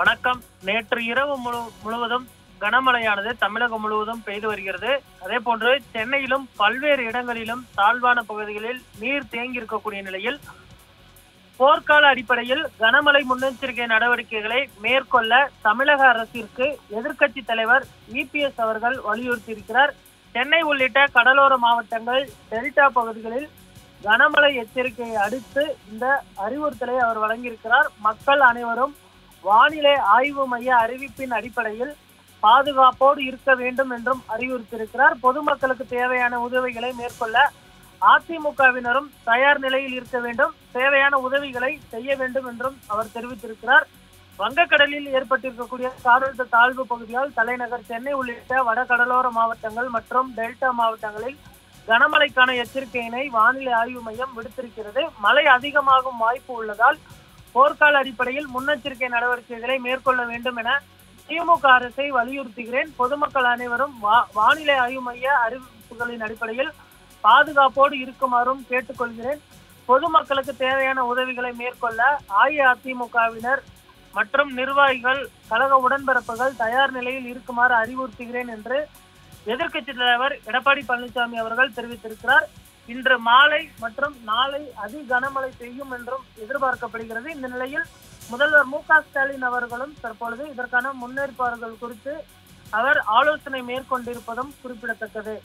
வணக்கம். நேற்று இரவு முழுவதும் கனமழையானது தமிழகம் முழுவதும் பெய்து வருகிறது. அதே போன்று சென்னையிலும் பல்வேறு இடங்களிலும் தாழ்வான பகுதிகளில் நீர் தேங்கி இருக்கக்கூடிய நிலையில் போர்க்கால அடிப்படையில் கனமழை முன்னெச்சரிக்கை நடவடிக்கைகளை மேற்கொள்ள தமிழக அரசிற்கு எதிர்க்கட்சி தலைவர் EPS அவர்கள் வலியுறுத்தியிருக்கிறார். சென்னை உள்ளிட்ட கடலோர மாவட்டங்கள், டெல்டா பகுதிகளில் கனமழை எச்சரிக்கையை அடுத்து இந்த அறிவுறுத்தலை அவர் வழங்கியிருக்கிறார். மக்கள் அனைவரும் வானிலை ஆய்வு மைய அறிவிப்பின் அடிப்படையில் பாதுகாப்போடு இருக்க வேண்டும் என்றும் அறிவுறுத்தியிருக்கிறார். பொதுமக்களுக்கு தேவையான உதவிகளை மேற்கொள்ள அதிமுகவினரும் தயார் நிலையில் இருக்க வேண்டும், தேவையான உதவிகளை செய்ய வேண்டும் என்றும் அவர் தெரிவித்திருக்கிறார். வங்கக்கடலில் ஏற்பட்டிருக்கக்கூடிய காற்றழுத்த தாழ்வு பகுதியால் தலைநகர் சென்னை உள்ளிட்ட வடகடலோர மாவட்டங்கள் மற்றும் டெல்டா மாவட்டங்களில் கனமழைக்கான எச்சரிக்கையினை வானிலை ஆய்வு மையம் விடுத்திருக்கிறது. மழை அதிகமாகும் வாய்ப்பு உள்ளதால் போர்க்கால அடிப்படையில் முன்னெச்சரிக்கை நடவடிக்கைகளை மேற்கொள்ள வேண்டும் என திமுக அரசை வலியுறுத்துகிறேன். பொதுமக்கள் அனைவரும் வானிலை ஆய்வு மைய அறிவிப்புகளின் அடிப்படையில் பாதுகாப்போடு இருக்குமாறும் கேட்டுக்கொள்கிறேன். பொதுமக்களுக்கு தேவையான உதவிகளை மேற்கொள்ள அஇஅதிமுகவினர் மற்றும் நிர்வாகிகள், கழக உடன்பிறப்புகள் தயார் நிலையில் இருக்குமாறு அறிவுறுத்துகிறேன் என்று எதிர்க்கட்சி தலைவர் எடப்பாடி பழனிசாமி அவர்கள் தெரிவித்திருக்கிறார். இன்று மாலை மற்றும் நாளை அதி கனமழை பெய்யும் என்றும் எதிர்பார்க்கப்படுகிறது. இந்த நிலையில் முதல்வர் மு.க.ஸ்டாலின் அவர்களும் தற்பொழுது இதற்கான முன்னேற்பாடுகள் குறித்து அவர் ஆலோசனை மேற்கொண்டிருப்பதும் குறிப்பிடத்தக்கது.